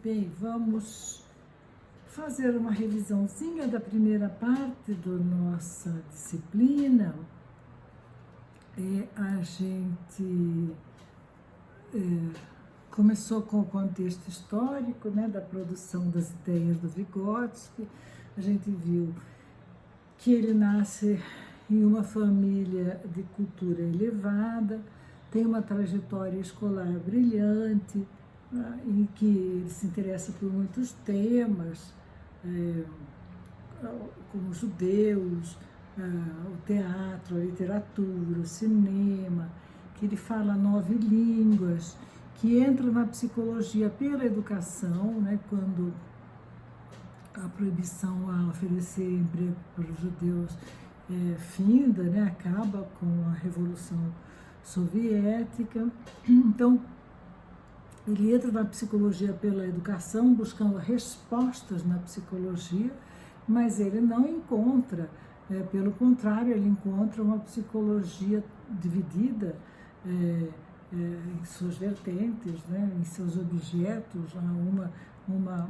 Bem, vamos fazer uma revisãozinha da primeira parte da nossa disciplina. A gente começou com o contexto histórico, né, da produção das ideias do Vygotsky. A gente viu que ele nasce em uma família de cultura elevada, tem uma trajetória escolar brilhante, em que ele se interessa por muitos temas, como os judeus, o teatro, a literatura, o cinema, que ele fala 9 línguas, que entra na psicologia pela educação, né, quando a proibição a oferecer emprego para os judeus finda, né, acaba com a Revolução Soviética. Então, ele entra na psicologia pela educação, buscando respostas na psicologia, mas ele não encontra, pelo contrário, ele encontra uma psicologia dividida em suas vertentes, né, em seus objetos. Uma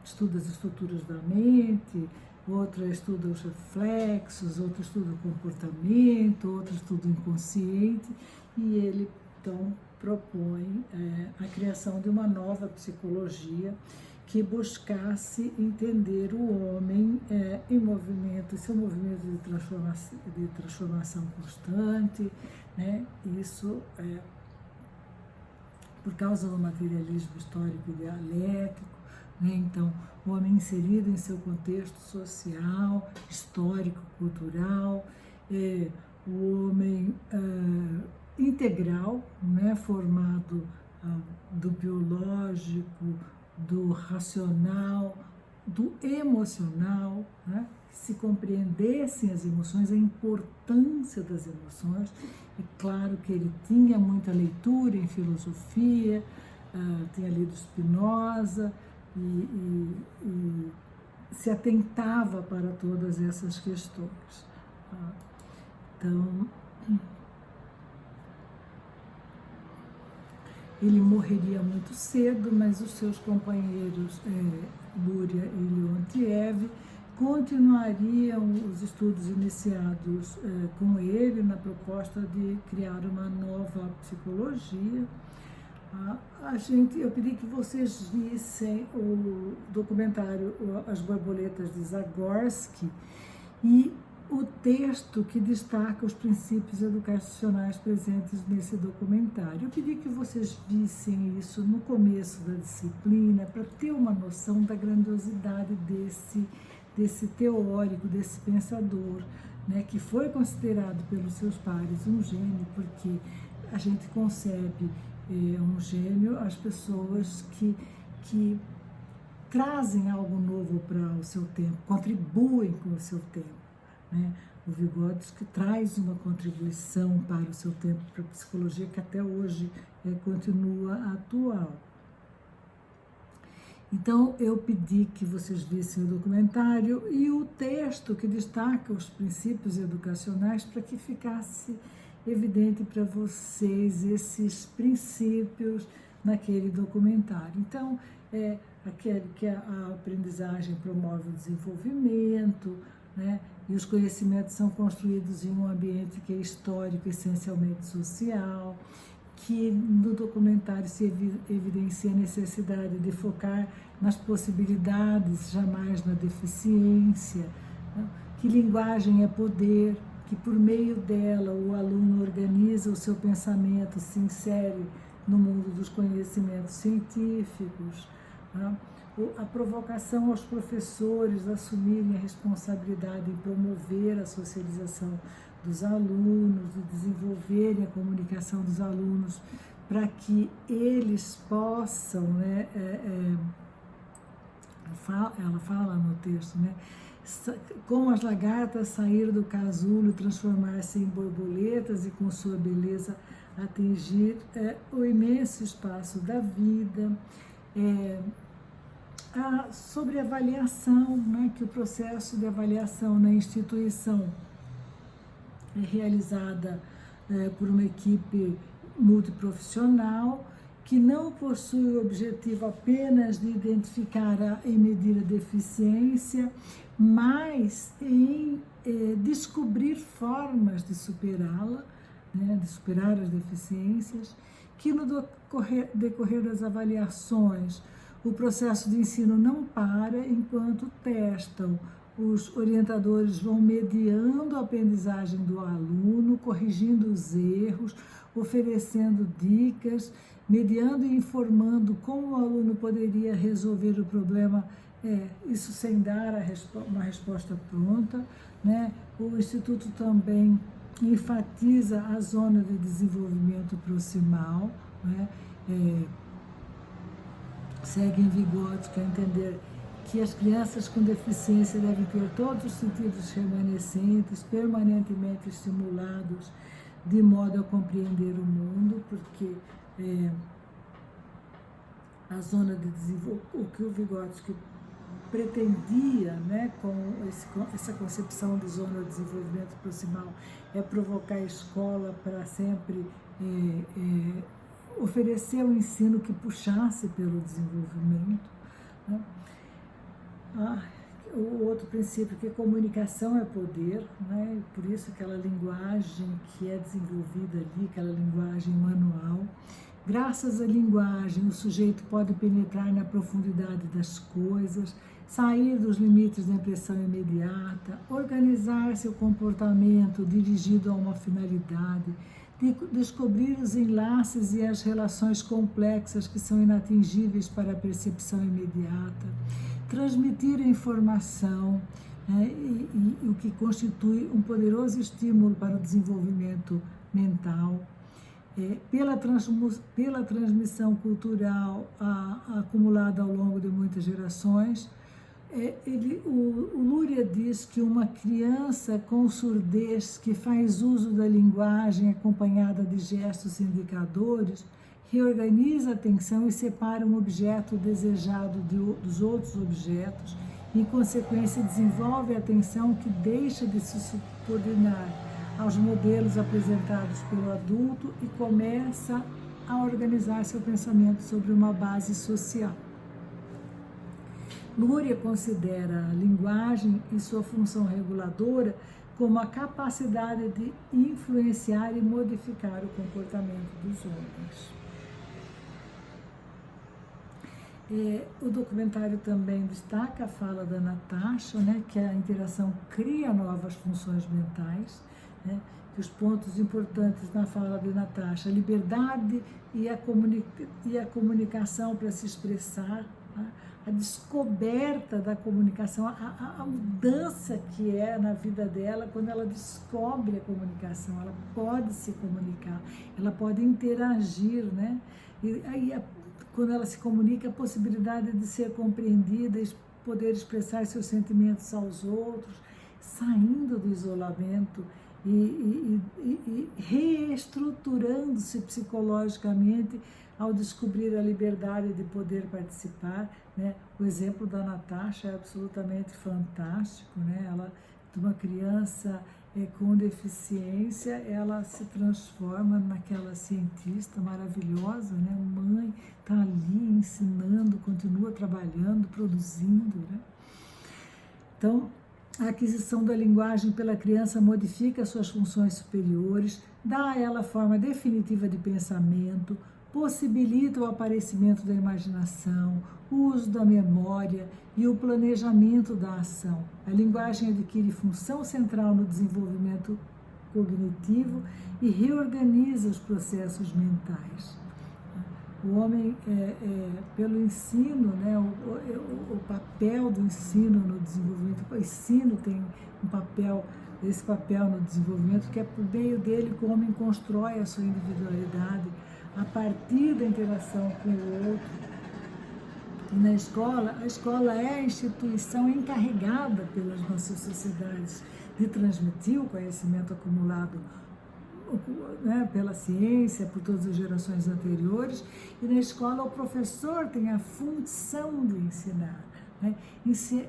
estuda as estruturas da mente, outra estuda os reflexos, outra estuda o comportamento, outra estuda o inconsciente, e ele, então, propõe a criação de uma nova psicologia que buscasse entender o homem em movimento, seu movimento de transformação constante, né? Isso por causa do materialismo histórico e dialético, né? Então, o homem inserido em seu contexto social, histórico, cultural, o homem integral, né? Formado do biológico, do racional, do emocional, né? Se compreendessem as emoções, a importância das emoções. É claro que ele tinha muita leitura em filosofia, tinha lido Spinoza e se atentava para todas essas questões. Então, ele morreria muito cedo, mas os seus companheiros, Luria e Leontiev, continuariam os estudos iniciados com ele na proposta de criar uma nova psicologia. Eu pedi que vocês vissem o documentário As Borboletas de Zagorski e o texto que destaca os princípios educacionais presentes nesse documentário. Eu pedi que vocês vissem isso no começo da disciplina para ter uma noção da grandiosidade desse teórico, desse pensador, né, que foi considerado pelos seus pares um gênio, porque a gente concebe um gênio as pessoas que trazem algo novo para o seu tempo, contribuem com o seu tempo. Né? O Vygotsky traz uma contribuição para o seu tempo, para a psicologia, que até hoje continua atual. Então, eu pedi que vocês vissem o documentário e o texto que destaca os princípios educacionais para que ficasse evidente para vocês esses princípios naquele documentário. Então, aquele que a aprendizagem promove o desenvolvimento, né? E os conhecimentos são construídos em um ambiente que é histórico, essencialmente social, que no documentário se evidencia a necessidade de focar nas possibilidades, jamais na deficiência, né? Que linguagem é poder, que por meio dela o aluno organiza o seu pensamento, se insere no mundo dos conhecimentos científicos, né? A provocação aos professores assumirem a responsabilidade em promover a socialização dos alunos, de desenvolverem a comunicação dos alunos, para que eles possam, né, ela fala no texto, né, como as lagartas sair do casulo, transformar-se em borboletas e com sua beleza atingir o imenso espaço da vida. Sobre avaliação, né, que o processo de avaliação na instituição é realizada por uma equipe multiprofissional que não possui o objetivo apenas de identificar e medir a deficiência, mas em descobrir formas de superá-la, né, de superar as deficiências, que no decorrer das avaliações, o processo de ensino não para enquanto testam. Os orientadores vão mediando a aprendizagem do aluno, corrigindo os erros, oferecendo dicas, mediando e informando como o aluno poderia resolver o problema, isso sem dar uma resposta pronta, né? O Instituto também enfatiza a zona de desenvolvimento proximal, né? Segue em Vygotsky a entender que as crianças com deficiência devem ter todos os sentidos remanescentes, permanentemente estimulados, de modo a compreender o mundo, porque a zona de desenvolvimento, o que o Vygotsky pretendia, né, com essa concepção de zona de desenvolvimento proximal, é provocar a escola para sempre oferecer um ensino que puxasse pelo desenvolvimento, né? O outro princípio, que comunicação é poder, né? Por isso aquela linguagem que é desenvolvida ali, aquela linguagem manual. Graças à linguagem, o sujeito pode penetrar na profundidade das coisas, sair dos limites da impressão imediata, organizar seu comportamento dirigido a uma finalidade, descobrir os enlaces e as relações complexas que são inatingíveis para a percepção imediata, transmitir a informação, né, e o que constitui um poderoso estímulo para o desenvolvimento mental. Pela transmissão cultural acumulada ao longo de muitas gerações, o Luria diz que uma criança com surdez que faz uso da linguagem acompanhada de gestos indicadores reorganiza a atenção e separa um objeto desejado dos outros objetos, em consequência desenvolve a atenção que deixa de se subordinar aos modelos apresentados pelo adulto e começa a organizar seu pensamento sobre uma base social. Luria considera a linguagem e sua função reguladora como a capacidade de influenciar e modificar o comportamento dos homens. O documentário também destaca a fala da Natasha, né, que a interação cria novas funções mentais, né, que os pontos importantes na fala de Natasha, a liberdade e a comunicação para se expressar, né, a descoberta da comunicação, a mudança que é na vida dela quando ela descobre a comunicação, ela pode se comunicar, ela pode interagir, né? E aí, quando ela se comunica, a possibilidade de ser compreendida, poder expressar seus sentimentos aos outros, saindo do isolamento e reestruturando-se psicologicamente ao descobrir a liberdade de poder participar, né? O exemplo da Natasha é absolutamente fantástico, né? Ela, de uma criança com deficiência, ela se transforma naquela cientista maravilhosa, né? Mãe, está ali ensinando, continua trabalhando, produzindo, né? Então, a aquisição da linguagem pela criança modifica suas funções superiores, dá a ela forma definitiva de pensamento, possibilita o aparecimento da imaginação, o uso da memória e o planejamento da ação. A linguagem adquire função central no desenvolvimento cognitivo e reorganiza os processos mentais. O homem, pelo ensino, né, o papel do ensino no desenvolvimento, o ensino tem esse papel no desenvolvimento, que é por meio dele que o homem constrói a sua individualidade, a partir da interação com o outro. E na escola, a escola é a instituição encarregada pelas nossas sociedades de transmitir o conhecimento acumulado, né, pela ciência, por todas as gerações anteriores, e na escola o professor tem a função de ensinar, né,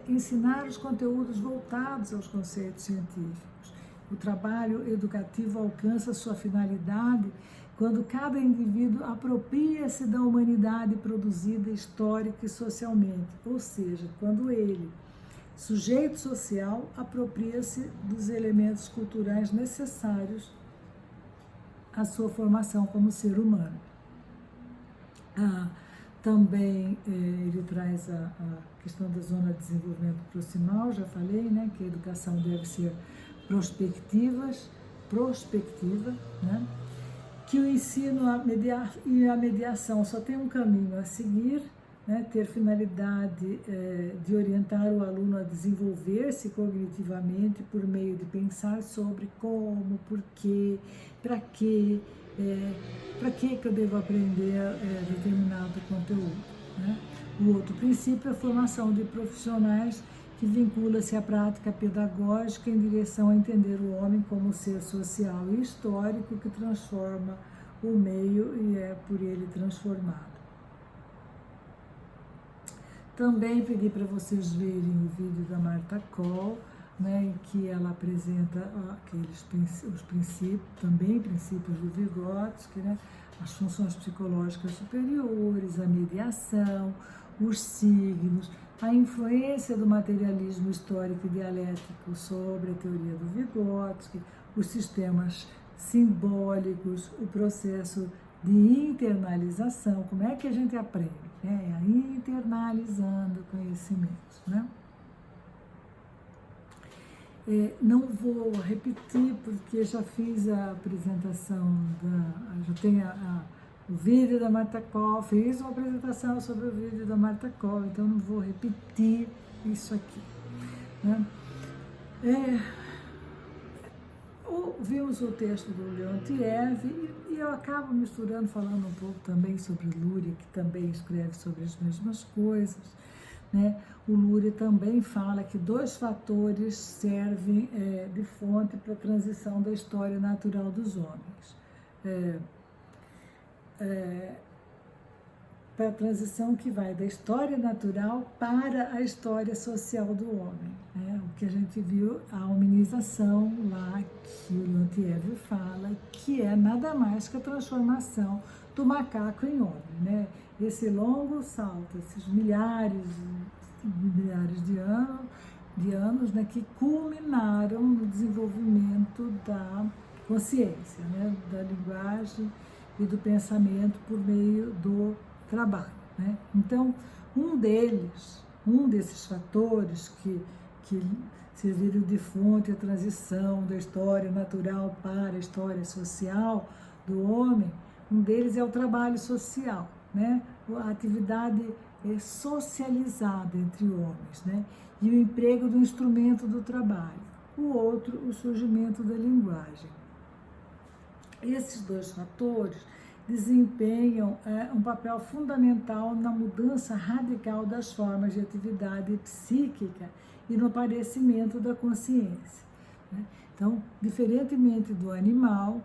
ensinar os conteúdos voltados aos conceitos científicos. O trabalho educativo alcança sua finalidade quando cada indivíduo apropria-se da humanidade produzida histórica e socialmente, ou seja, quando ele, sujeito social, apropria-se dos elementos culturais necessários à sua formação como ser humano. Também ele traz a questão da zona de desenvolvimento proximal, já falei, né, que a educação deve ser prospectiva, né, que o ensino e a mediação só tem um caminho a seguir, né, ter finalidade de orientar o aluno a desenvolver-se cognitivamente por meio de pensar sobre como, por quê, para quê, para que eu devo aprender determinado conteúdo, né? O outro princípio é a formação de profissionais que vincula-se à prática pedagógica em direção a entender o homem como ser social e histórico que transforma o meio e é por ele transformado. Também pedi para vocês verem o vídeo da Marta Coll, né, em que ela apresenta os princípios, também princípios do Vygotsky, né, as funções psicológicas superiores, a mediação, os signos, a influência do materialismo histórico e dialético sobre a teoria do Vygotsky, os sistemas simbólicos, o processo de internalização, como é que a gente aprende? Né? Internalizando conhecimentos, né? Não vou repetir, porque já fiz a apresentação, já tenho o vídeo da Marta Coll, fiz uma apresentação sobre o vídeo da Marta Coll, então não vou repetir isso aqui, né? Vimos o texto do Leontiev e eu acabo misturando, falando um pouco também sobre Luria, que também escreve sobre as mesmas coisas, né? O Luria também fala que 2 fatores servem de fonte para a transição da história natural dos homens. Para a transição que vai da história natural para a história social do homem, né? O que a gente viu, a hominização lá, que o Leontiev fala, que é nada mais que a transformação do macaco em homem, né? Esse longo salto, esses milhares de anos, né, que culminaram no desenvolvimento da consciência, né, da linguagem e do pensamento por meio do trabalho, né? Então, um desses fatores que serviram de fonte à transição da história natural para a história social do homem, um deles é o trabalho social, né? A atividade socializada entre homens, né? E o emprego do instrumento do trabalho. O outro, o surgimento da linguagem. Esses 2 fatores desempenham um papel fundamental na mudança radical das formas de atividade psíquica e no aparecimento da consciência, né? Então, diferentemente do animal,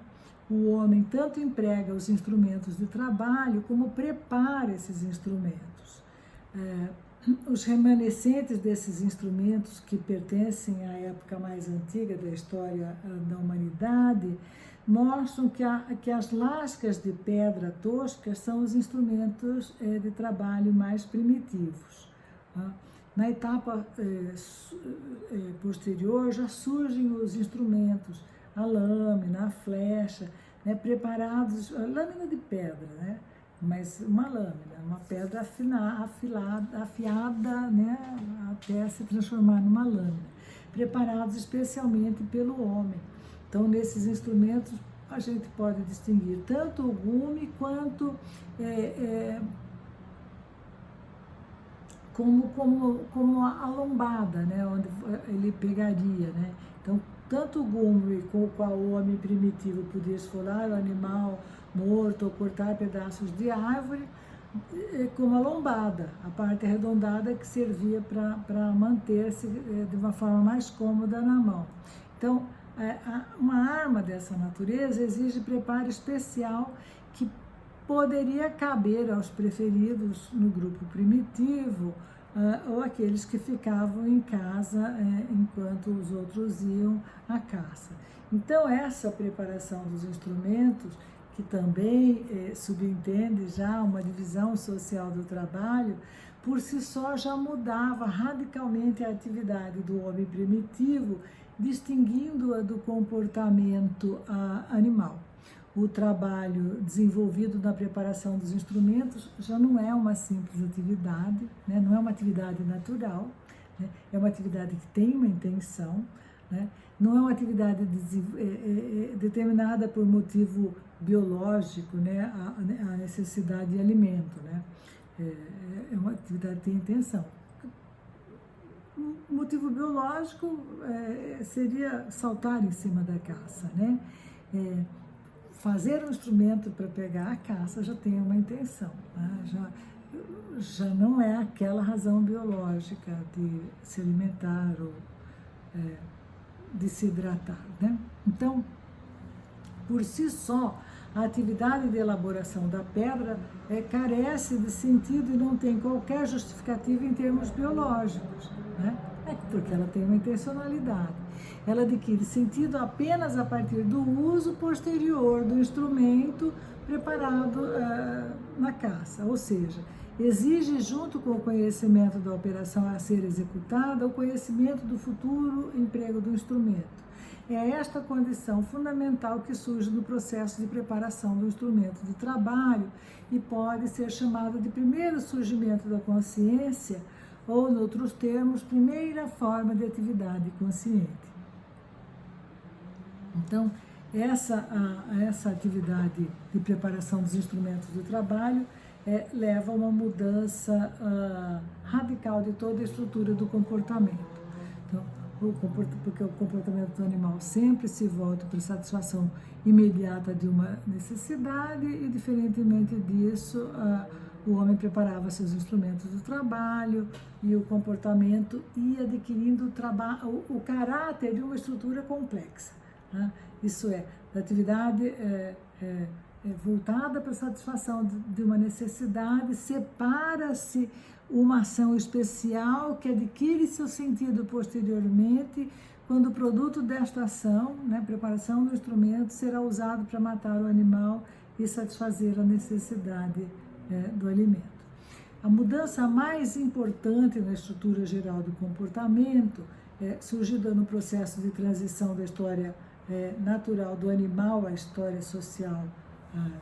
o homem tanto emprega os instrumentos de trabalho como prepara esses instrumentos. Os remanescentes desses instrumentos, que pertencem à época mais antiga da história da humanidade, mostram que as lascas de pedra toscas são os instrumentos de trabalho mais primitivos. Tá? Na etapa posterior já surgem os instrumentos, a lâmina, a flecha, né, preparados, a lâmina de pedra, né, mas uma lâmina, uma pedra afiada, né, até se transformar numa lâmina, preparados especialmente pelo homem. Então, nesses instrumentos, a gente pode distinguir tanto o gume quanto como a lombada, né, onde ele pegaria, né? Então, tanto o gume com o qual o homem primitivo podia esfolar o animal morto ou cortar pedaços de árvore, como a lombada, a parte arredondada que servia para manter-se de uma forma mais cômoda na mão. Então, uma arma dessa natureza exige preparo especial que poderia caber aos preferidos no grupo primitivo, ou aqueles que ficavam em casa enquanto os outros iam à caça. Então, essa preparação dos instrumentos que também subentende já uma divisão social do trabalho, por si só já mudava radicalmente a atividade do homem primitivo, distinguindo-a do comportamento animal. O trabalho desenvolvido na preparação dos instrumentos já não é uma simples atividade, né? Não é uma atividade natural, né? É uma atividade que tem uma intenção, né? Não é uma atividade determinada por motivo biológico, né? A necessidade de alimento, né? É uma atividade que tem intenção. O motivo biológico seria saltar em cima da caça, né? Fazer um instrumento para pegar a caça já tem uma intenção, né? Já não é aquela razão biológica de se alimentar ou de se hidratar, né? Então, por si só, a atividade de elaboração da pedra carece de sentido e não tem qualquer justificativa em termos biológicos, né? Porque ela tem uma intencionalidade. Ela adquire sentido apenas a partir do uso posterior do instrumento preparado na caça, ou seja, exige, junto com o conhecimento da operação a ser executada, o conhecimento do futuro emprego do instrumento. É esta condição fundamental que surge no processo de preparação do instrumento de trabalho e pode ser chamada de primeiro surgimento da consciência, ou, em outros termos, primeira forma de atividade consciente. Então, essa atividade de preparação dos instrumentos do trabalho leva a uma mudança radical de toda a estrutura do comportamento. Então, porque o comportamento do animal sempre se volta para a satisfação imediata de uma necessidade e, diferentemente disso, o homem preparava seus instrumentos do trabalho e o comportamento ia adquirindo o caráter de uma estrutura complexa, né? Isso é, a atividade voltada para a satisfação de uma necessidade, separa-se uma ação especial que adquire seu sentido posteriormente, quando o produto desta ação, né, preparação do instrumento, será usado para matar o animal e satisfazer a necessidade do alimento. A mudança mais importante na estrutura geral do comportamento, surgida no processo de transição da história natural do animal à história social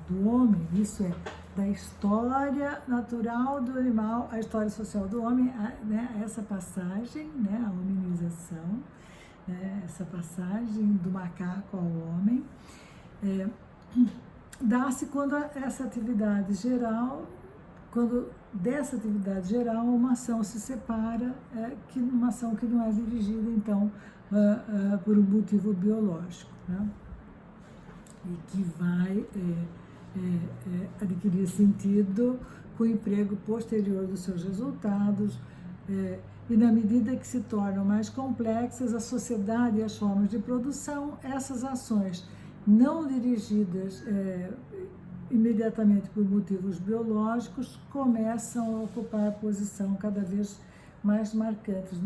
do homem, isso é, da história natural do animal à história social do homem, né, essa passagem, né, a hominização, essa passagem do macaco ao homem, dá-se quando essa atividade geral, quando dessa atividade geral uma ação se separa, uma ação que não é dirigida, então, por um motivo biológico, né? E que vai adquirir sentido com o emprego posterior dos seus resultados, e na medida que se tornam mais complexas a sociedade e as formas de produção, essas ações não dirigidas imediatamente por motivos biológicos começam a ocupar posição cada vez mais marcantes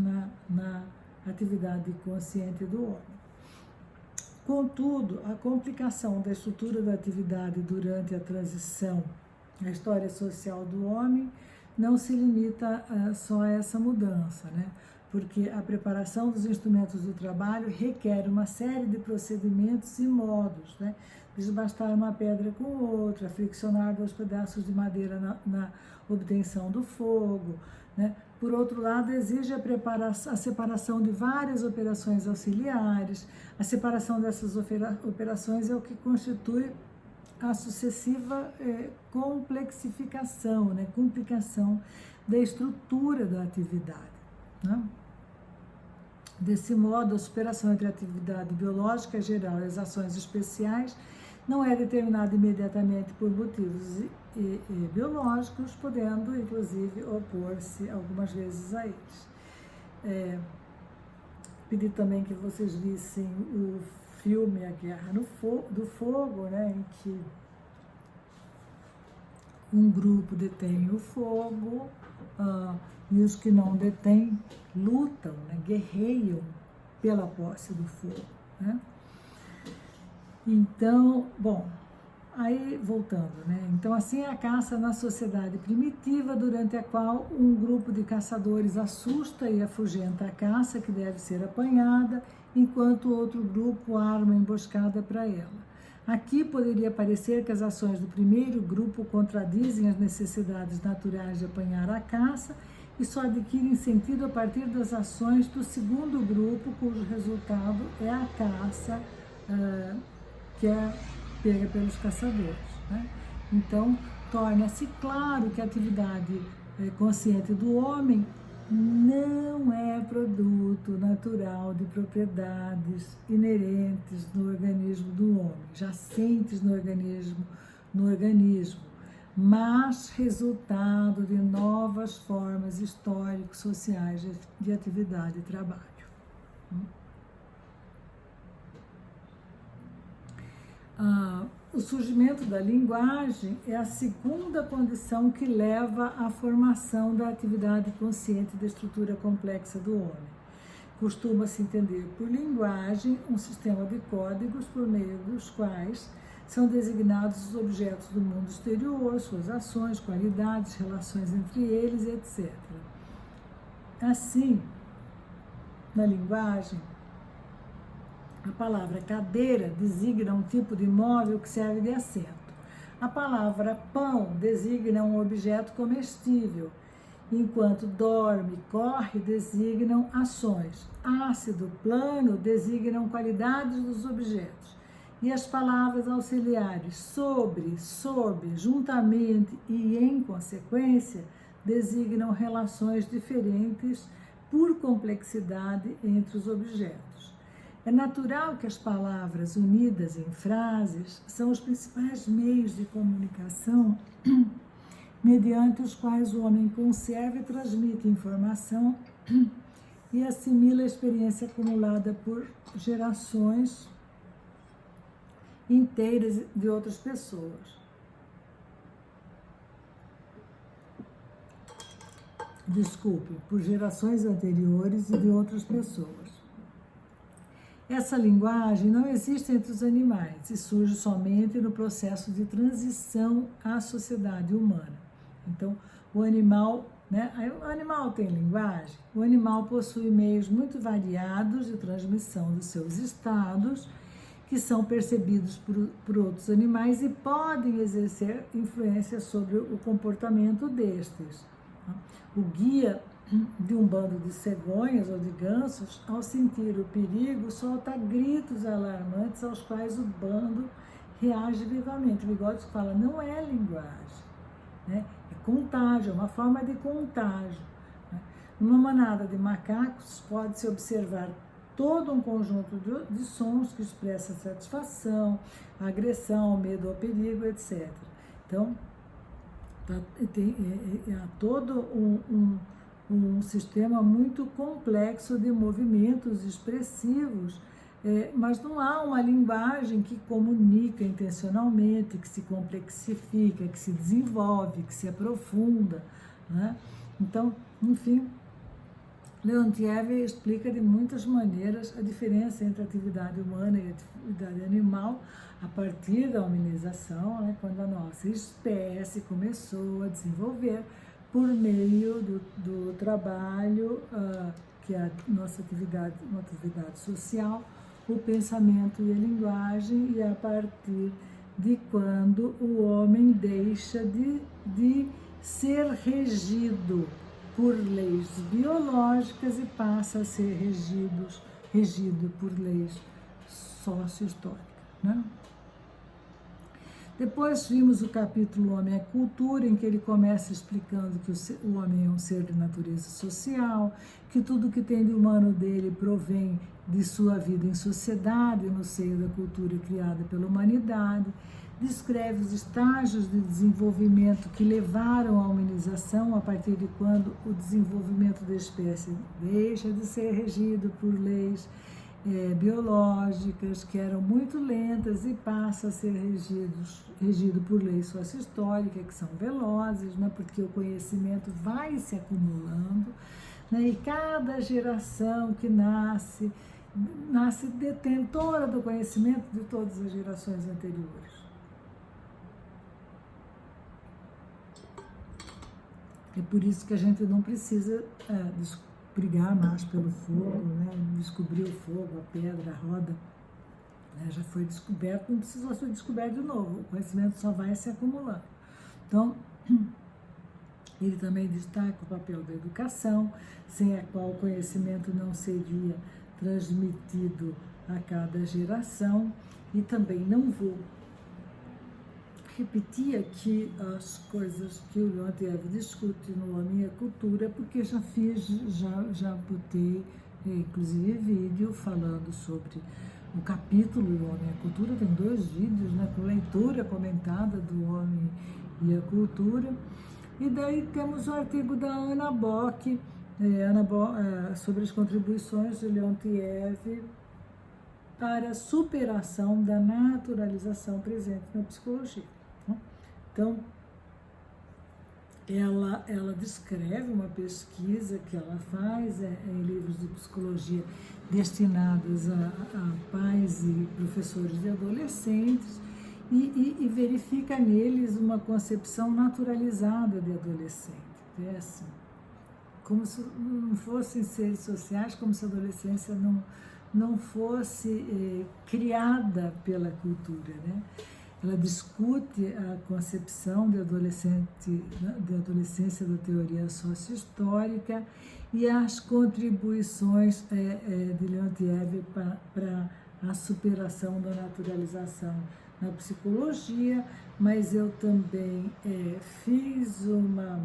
na atividade consciente do homem. Contudo, a complicação da estrutura da atividade durante a transição na história social do homem não se limita só a essa mudança, né? Porque a preparação dos instrumentos do trabalho requer uma série de procedimentos e modos, né? Desbastar uma pedra com outra, friccionar dois pedaços de madeira na obtenção do fogo, né? Por outro lado, exige a separação de várias operações auxiliares. A separação dessas operações é o que constitui a sucessiva complexificação, né, complicação da estrutura da atividade, né? Desse modo, a superação entre a atividade biológica geral e as ações especiais não é determinada imediatamente por motivos biológicos, podendo, inclusive, opor-se algumas vezes a eles. Pedi também que vocês vissem o filme A Guerra do Fogo, né, em que um grupo detém o fogo e os que não detêm lutam, né, guerreiam pela posse do fogo, né? Então, bom, aí, voltando, né? Então, assim é a caça na sociedade primitiva, durante a qual um grupo de caçadores assusta e afugenta a caça, que deve ser apanhada, enquanto outro grupo arma emboscada para ela. Aqui poderia parecer que as ações do primeiro grupo contradizem as necessidades naturais de apanhar a caça e só adquirem sentido a partir das ações do segundo grupo, cujo resultado é a caça, que é pega pelos caçadores, né? Então, torna-se claro que a atividade consciente do homem não é produto natural de propriedades inerentes no organismo do homem, jacentes no organismo, mas resultado de novas formas histórico-sociais de atividade e trabalho. O surgimento da linguagem é a segunda condição que leva à formação da atividade consciente da estrutura complexa do homem. Costuma-se entender por linguagem um sistema de códigos por meio dos quais são designados os objetos do mundo exterior, suas ações, qualidades, relações entre eles, etc. Assim, na linguagem, a palavra cadeira designa um tipo de móvel que serve de assento. A palavra pão designa um objeto comestível, enquanto dorme, corre designam ações. Ácido, plano designam qualidades dos objetos. E as palavras auxiliares sobre, sob, juntamente e em consequência designam relações diferentes por complexidade entre os objetos. É natural que as palavras unidas em frases são os principais meios de comunicação mediante os quais o homem conserva e transmite informação e assimila a experiência acumulada por gerações inteiras de outras pessoas. Desculpe, por gerações anteriores e de outras pessoas. Essa linguagem não existe entre os animais e surge somente no processo de transição à sociedade humana. Então, o animal tem linguagem, o animal possui meios muito variados de transmissão dos seus estados, que são percebidos por outros animais e podem exercer influência sobre o comportamento destes. O guia de um bando de cegonhas ou de gansos, ao sentir o perigo, solta gritos alarmantes aos quais o bando reage vivamente. Vygotsky fala, não é linguagem, né? É contágio, é uma forma de contágio. Né? Numa manada de macacos, pode-se observar todo um conjunto de sons que expressa satisfação, agressão, medo ao perigo, etc. Então, há todo um sistema muito complexo de movimentos expressivos, mas não há uma linguagem que comunica intencionalmente, que se complexifica, que se desenvolve, que se aprofunda, né? Então, enfim, Leontiev explica de muitas maneiras a diferença entre a atividade humana e a atividade animal a partir da hominização, né, quando a nossa espécie começou a desenvolver por meio do trabalho, que é a nossa atividade, uma atividade social, o pensamento e a linguagem, e a partir de quando o homem deixa de ser regido por leis biológicas e passa a ser regido por leis sócio-históricas, né? Depois vimos o capítulo Homem é Cultura, em que ele começa explicando que o homem é um ser de natureza social, que tudo que tem de humano dele provém de sua vida em sociedade, no seio da cultura criada pela humanidade. Descreve os estágios de desenvolvimento que levaram à humanização, a partir de quando o desenvolvimento da espécie deixa de ser regido por leis biológicas, que eram muito lentas, e passa a ser regido por leis sócio-históricas, que são velozes, né, porque o conhecimento vai se acumulando, né, e cada geração que nasce detentora do conhecimento de todas as gerações anteriores. É por isso que a gente não precisa brigar mais pelo fogo, né? Descobrir o fogo, a pedra, a roda, né? Já foi descoberto, não precisa ser descoberto de novo, o conhecimento só vai se acumulando. Então, ele também destaca o papel da educação, sem a qual o conhecimento não seria transmitido a cada geração, e também não vou repetir aqui as coisas que o Leontiev discute no Homem e a Cultura, porque já botei, inclusive, vídeo falando sobre o capítulo do Homem e a Cultura. Tem 2 vídeos, né, com leitura comentada do Homem e a Cultura. E daí temos o artigo da Ana Bock, sobre as contribuições de Leontiev para a superação da naturalização presente na psicologia. Então, ela descreve uma pesquisa que ela faz em livros de psicologia destinados a pais e professores de adolescentes e verifica neles uma concepção naturalizada de adolescente. É assim, como se não fossem seres sociais, como se a adolescência não fosse criada pela cultura, né? Ela discute a concepção de adolescência da teoria sócio-histórica e as contribuições de Leontiev para a superação da naturalização na psicologia, mas eu também fiz uma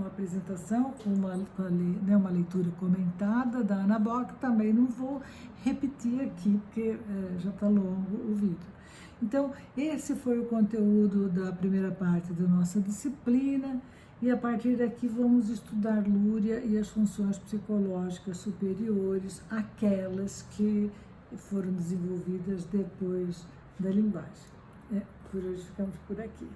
apresentação com uma leitura comentada da Ana Bock, também não vou repetir aqui, porque já está longo o vídeo. Então, esse foi o conteúdo da primeira parte da nossa disciplina, e a partir daqui vamos estudar Lúria e as funções psicológicas superiores, aquelas que foram desenvolvidas depois da linguagem. Por hoje ficamos por aqui.